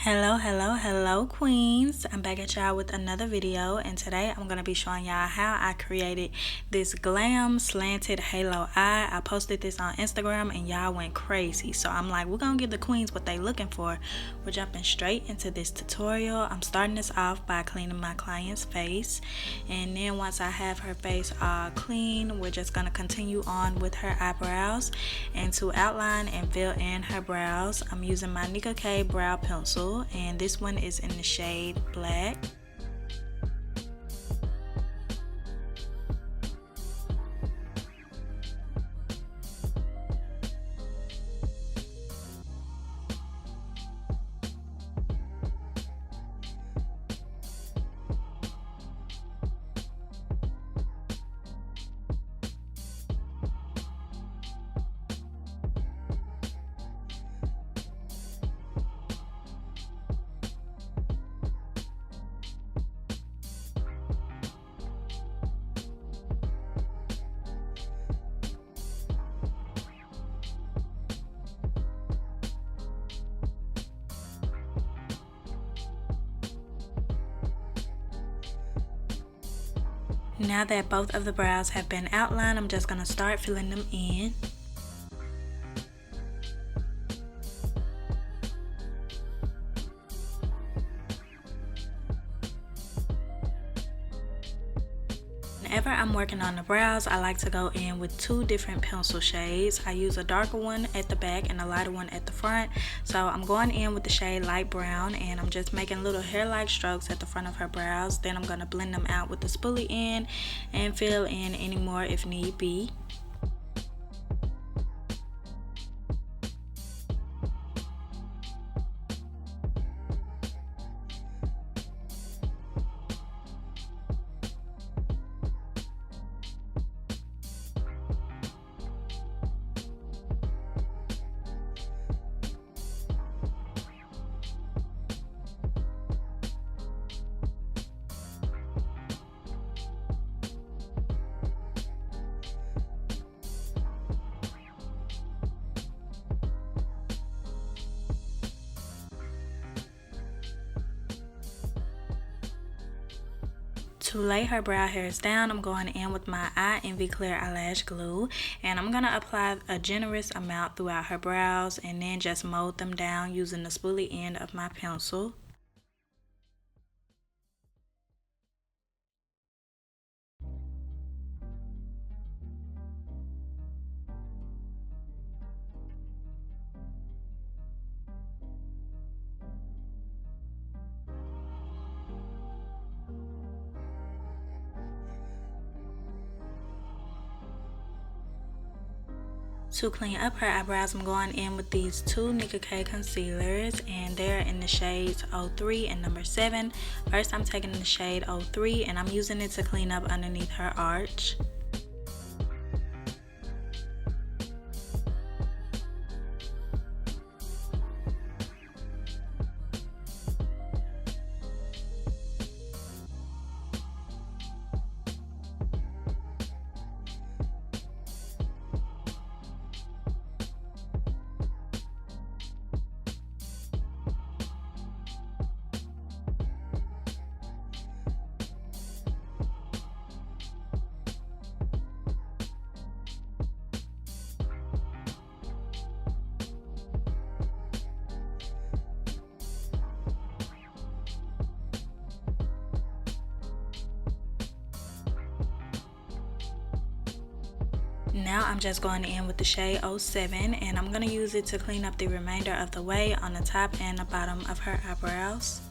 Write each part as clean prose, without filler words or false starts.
Hello queens. I'm back at y'all with another video, and today I'm going to be showing y'all how I created this glam slanted halo eye. I posted this on Instagram and y'all went crazy, so I'm like, we're going to give the queens what they looking for. We're jumping straight into this tutorial. I'm starting this off by cleaning my client's face, and then once I have her face all clean, we're just going to continue on with her eyebrows. And to outline and fill in her brows, I'm using my Nicka K brow pencil, and this one is in the shade black. Now that both of the brows have been outlined, I'm just going to start filling them in. Whenever I'm working on the brows, I like to go in with two different pencil shades. I use a darker one at the back and a lighter one at the front. So I'm going in with the shade light brown, and I'm just making little hair-like strokes at the front of her brows. Then I'm going to blend them out with the spoolie end and fill in any more if need be. To lay her brow hairs down, I'm going in with my I.envy clear eyelash glue, and I'm going to apply a generous amount throughout her brows and then just mold them down using the spoolie end of my pencil. To clean up her eyebrows, I'm going in with these two Nicka K concealers, and they're in the shades 03 and number 7. First, I'm taking the shade 03 and I'm using it to clean up underneath her arch. Now I'm just going in with the shade 07, and I'm going to use it to clean up the remainder of the way on the top and the bottom of her eyebrows.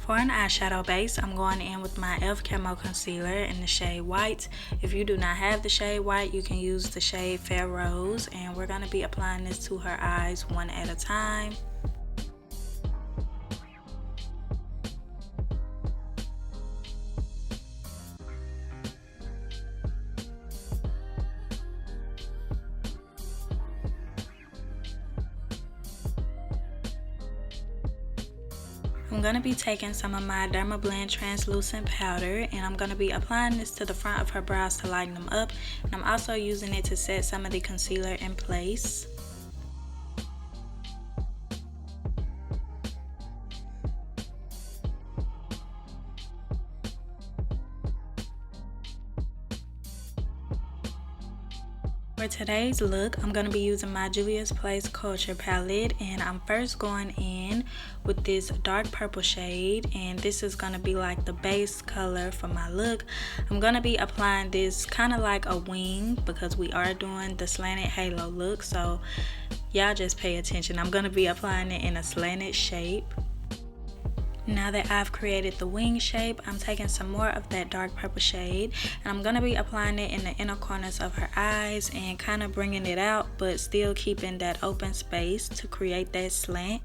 For an eyeshadow base, I'm going in with my e.l.f. Camo Concealer in the shade White. If you do not have the shade White, you can use the shade Fair Rose, and we're going to be applying this to her eyes one at a time. I'm going to be taking some of my Dermablend Translucent powder, and I'm going to be applying this to the front of her brows to lighten them up, and I'm also using it to set some of the concealer in place. For today's look, I'm going to be using my Juviasplace Culture palette, and I'm first going in with this dark purple shade, and this is going to be like the base color for my look. I'm going to be applying this kind of like a wing because we are doing the slanted halo look, so y'all just pay attention. I'm going to be applying it in a slanted shape. Now that I've created the wing shape, I'm taking some more of that dark purple shade, and I'm going to be applying it in the inner corners of her eyes and kind of bringing it out, but still keeping that open space to create that slant.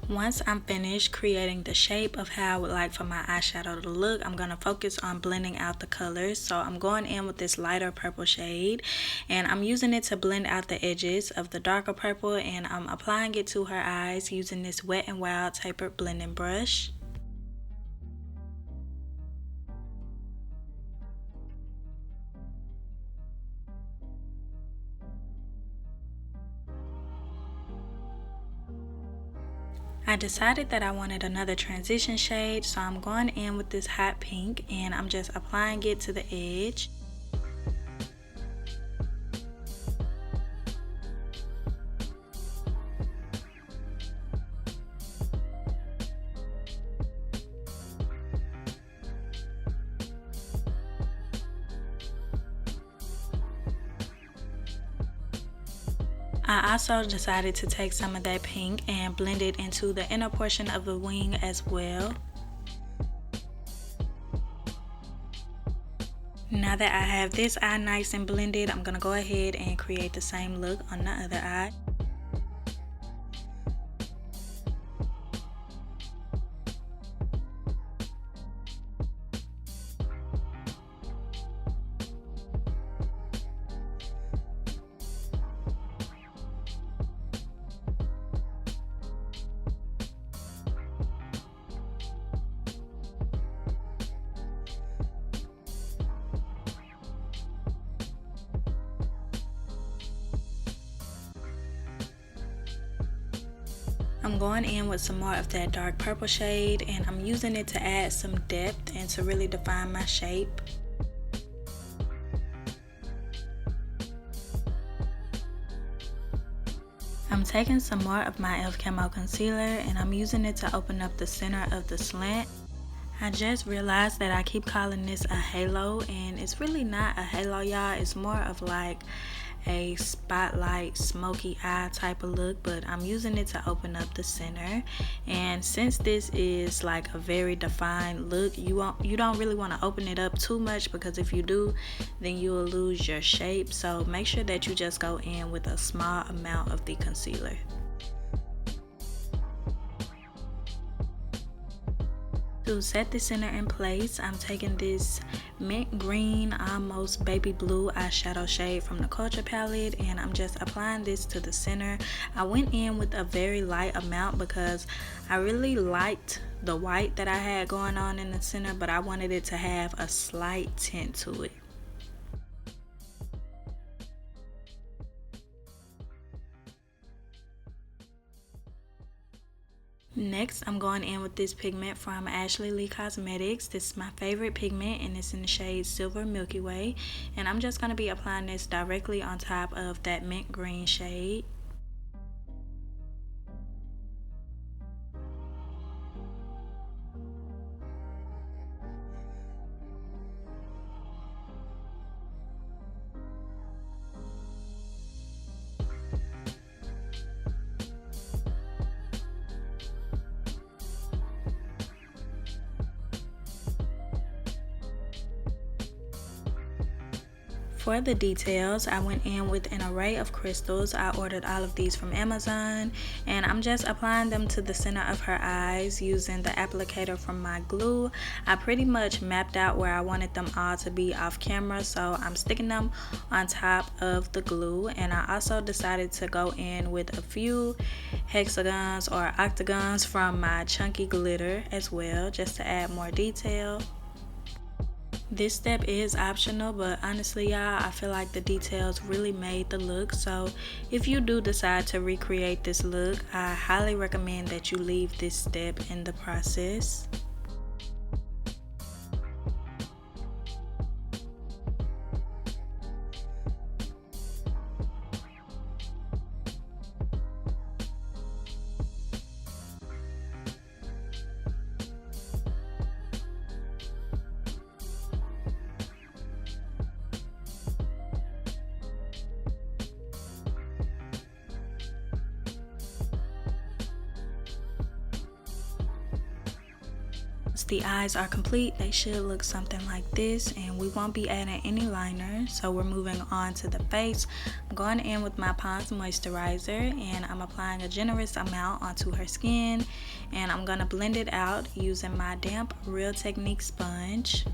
Once I'm finished creating the shape of how I would like for my eyeshadow to look, I'm going to focus on blending out the colors. So I'm going in with this lighter purple shade, and I'm using it to blend out the edges of the darker purple, and I'm applying it to her eyes using this Wet n Wild tapered blending brush. I decided that I wanted another transition shade, so I'm going in with this hot pink, and I'm just applying it to the edge. I also decided to take some of that pink and blend it into the inner portion of the wing as well. Now that I have this eye nice and blended, I'm going to go ahead and create the same look on the other eye. I'm going in with some more of that dark purple shade, and I'm using it to add some depth and to really define my shape. I'm taking some more of my e.l.f. Camo Concealer, and I'm using it to open up the center of the slant. I just realized that I keep calling this a halo, and it's really not a halo, y'all. It's more of like a spotlight smoky eye type of look, but I'm using it to open up the center. And since this is like a very defined look, you don't really want to open it up too much, because if you do, then you will lose your shape. So make sure that you just go in with a small amount of the concealer. To set the center in place, I'm taking this mint green, almost baby blue eyeshadow shade from the Culture palette, and I'm just applying this to the center. I went in with a very light amount because I really liked the white that I had going on in the center, but I wanted it to have a slight tint to it. Next, I'm going in with this pigment from AshleyLeeCosmetics. This is my favorite pigment, and it's in the shade Silver Milky Way. And I'm just going to be applying this directly on top of that mint green shade. For the details, I went in with an array of crystals. I ordered all of these from Amazon, and I'm just applying them to the center of her eyes using the applicator from my glue. I pretty much mapped out where I wanted them all to be off camera, so I'm sticking them on top of the glue. And I also decided to go in with a few hexagons or octagons from my chunky glitter as well, just to add more detail. This step is optional, but honestly y'all, I feel like the details really made the look. So if you do decide to recreate this look, I highly recommend that you leave this step in the process. Once the eyes are complete, they should look something like this, and we won't be adding any liner. So we're moving on to the face. I'm going in with my Pond's moisturizer, and I'm applying a generous amount onto her skin, and I'm gonna blend it out using my damp Real Technique sponge.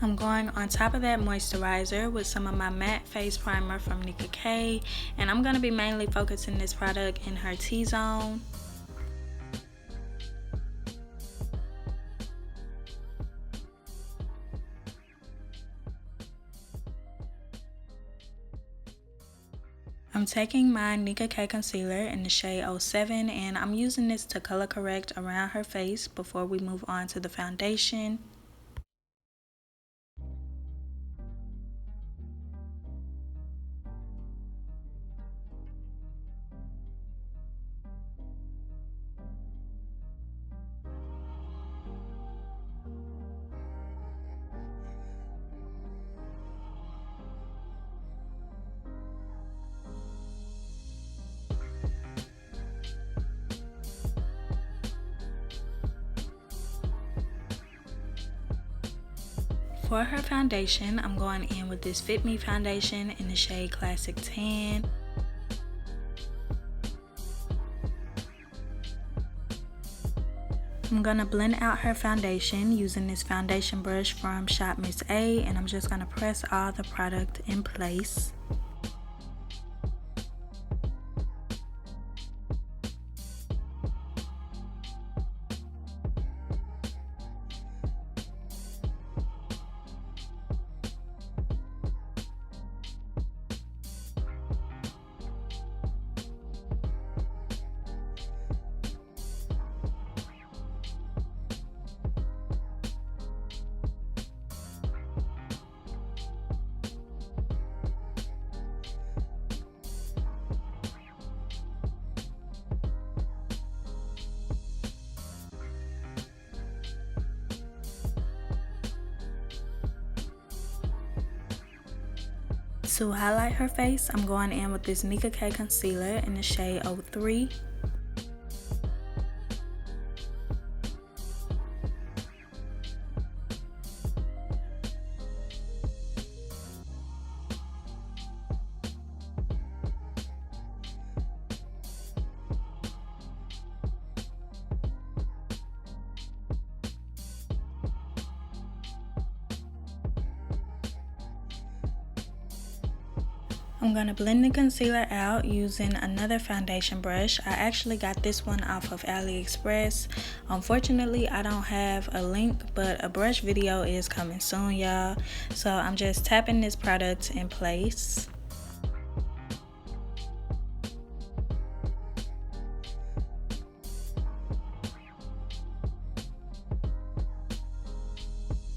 I'm going on top of that moisturizer with some of my matte face primer from Nicka K, and I'm going to be mainly focusing this product in her T-zone. I'm taking my Nicka K concealer in the shade 07, and I'm using this to color correct around her face before we move on to the foundation. For her foundation, I'm going in with this Fit Me foundation in the shade Classic Tan. I'm gonna blend out her foundation using this foundation brush from Shop Miss A, and I'm just gonna press all the product in place. To highlight her face, I'm going in with this Nicka K concealer in the shade 03. I'm going to blend the concealer out using another foundation brush. I actually got this one off of AliExpress. Unfortunately, I don't have a link, but a brush video is coming soon, y'all. So I'm just tapping this product in place.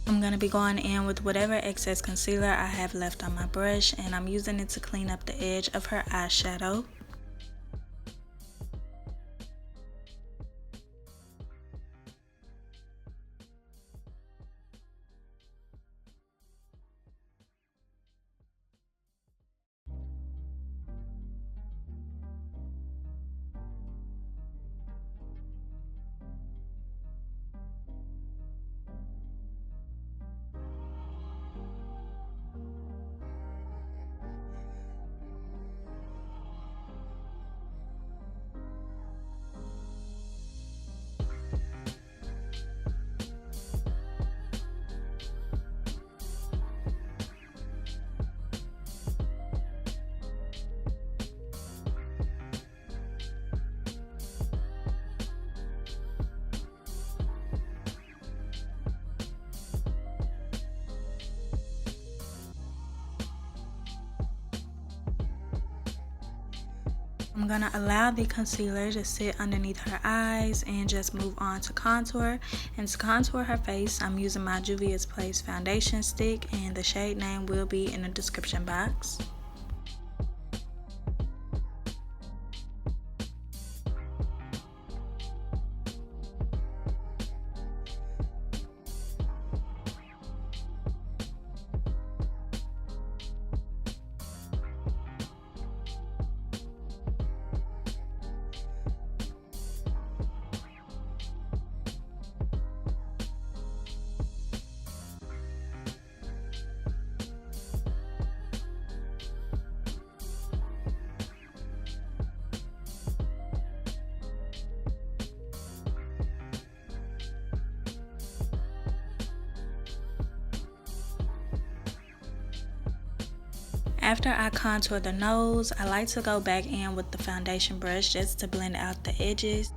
I'm going to be going in with whatever excess concealer I have left on my brush, and I'm using it to clean up the edge of her eyeshadow. I'm gonna allow the concealer to sit underneath her eyes and just move on to contour. And to contour her face, I'm using my Juviasplace foundation stick, and the shade name will be in the description box. After I contour the nose, I like to go back in with the foundation brush just to blend out the edges.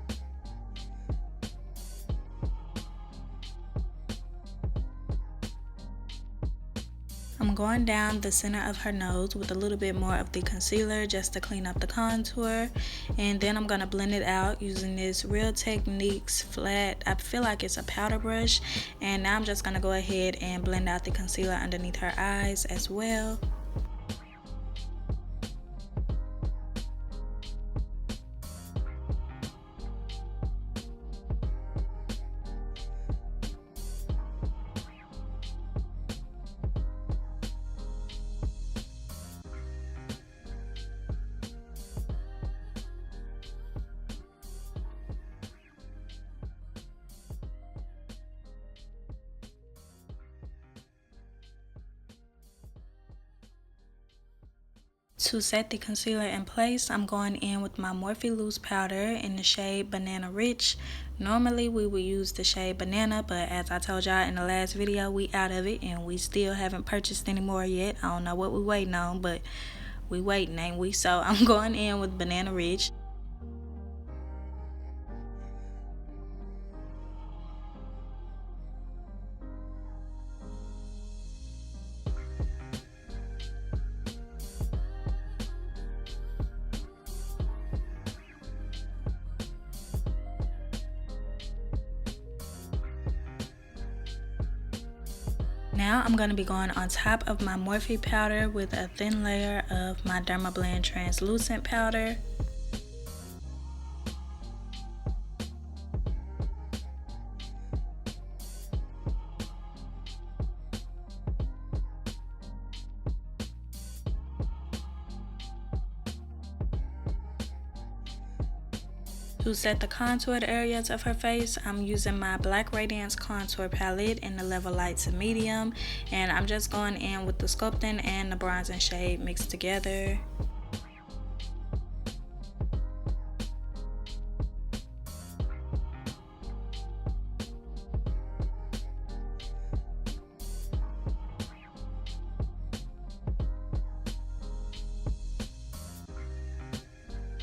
I'm going down the center of her nose with a little bit more of the concealer just to clean up the contour, and then I'm going to blend it out using this Real Techniques flat, I feel like it's a powder brush, and now I'm just going to go ahead and blend out the concealer underneath her eyes as well. To set the concealer in place, I'm going in with my Morphe loose powder in the shade Banana Rich. Normally we would use the shade Banana, but as I told y'all in the last video, we out of it and we still haven't purchased any more yet. I don't know what we waiting on, but we waiting, ain't we? So I'm going in with Banana Rich. Now I'm going to be going on top of my Morphe powder with a thin layer of my Dermablend Translucent powder. To set the contoured areas of her face, I'm using my Black Radiance contour palette in the level light to medium, and I'm just going in with the sculpting and the bronzing shade mixed together.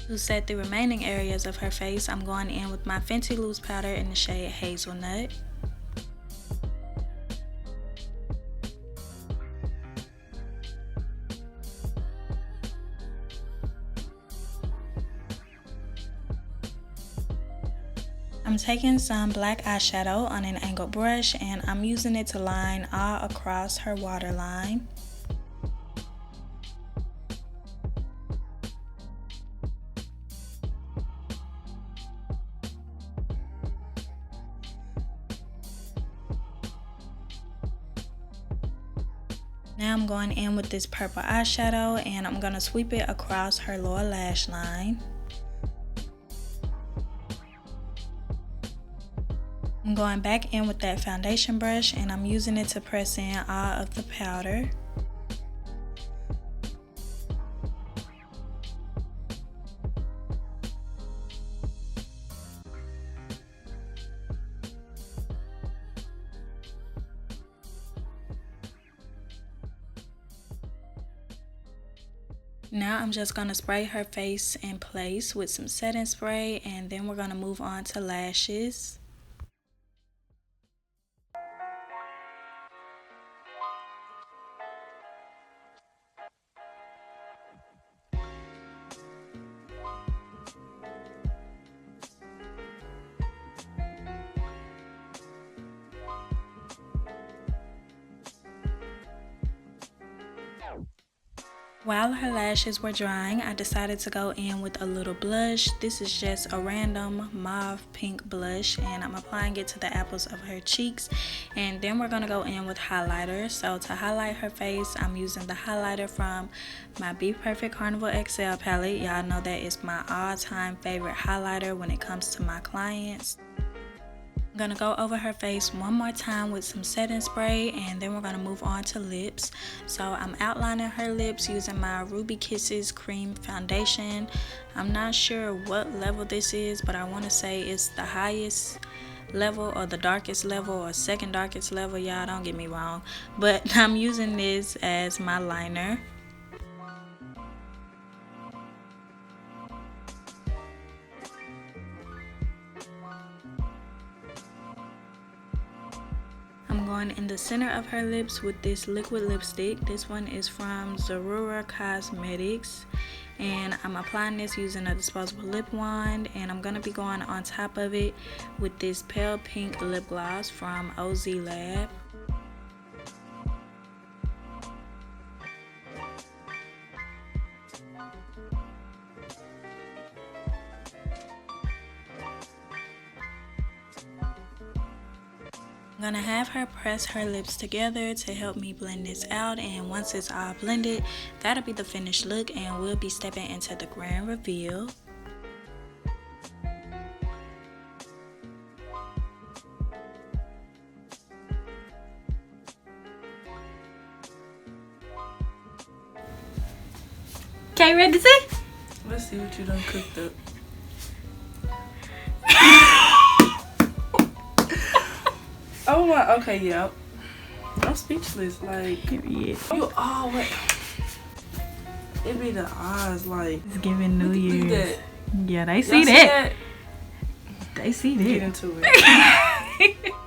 To set the remaining areas of her face, I'm going in with my Fenty loose powder in the shade Hazelnut. I'm taking some black eyeshadow on an angled brush and I'm using it to line all across her waterline. Now I'm going in with this purple eyeshadow and I'm going to sweep it across her lower lash line. I'm going back in with that foundation brush and I'm using it to press in all of the powder. Now I'm just going to spray her face in place with some setting spray and then we're going to move on to lashes. While her lashes were drying, I decided to go in with a little blush. This is just a random mauve pink blush, and I'm applying it to the apples of her cheeks. And then we're gonna go in with highlighter. So to highlight her face, I'm using the highlighter from my Bperfect Carnival XL palette. Y'all know that is my all-time favorite highlighter when it comes to my clients. I'm gonna go over her face one more time with some setting spray, and then we're gonna move on to lips. So I'm outlining her lips using my Ruby Kisses cream foundation. I'm not sure what level this is, but I want to say it's the highest level or the darkest level or second darkest level. Y'all don't get me wrong, but I'm using this as my liner. I'm going in the center of her lips with this liquid lipstick. This one is from Zerura Cosmetics, and I'm applying this using a disposable lip wand, and I'm going to be going on top of it with this pale pink lip gloss from OZ Lab. I'm gonna have her press her lips together to help me blend this out, and once it's all blended, that'll be the finished look, and we'll be stepping into the grand reveal. Okay, ready to see? Let's see what you done cooked up. Oh my, okay, yeah. I'm speechless. Like, Period. you always. It be the eyes, like. It's giving New Look Year's. at Yeah, they that. see that. They see that. Get into it.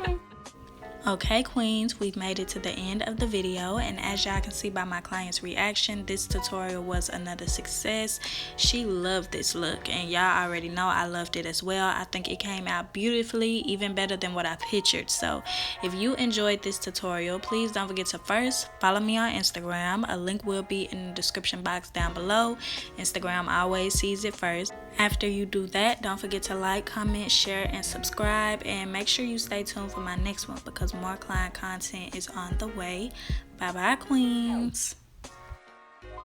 Okay, queens, we've made it to the end of the video, and as y'all can see by my client's reaction, this tutorial was another success. She loved this look, and y'all already know I loved it as well. I think it came out beautifully, even better than what I pictured. So if you enjoyed this tutorial, please don't forget to first follow me on Instagram. A link will be in the description box down below. Instagram always sees it first. After you do that, don't forget to like, comment, share, and subscribe, and make sure you stay tuned for my next one because more client content is on the way. Bye bye, queens.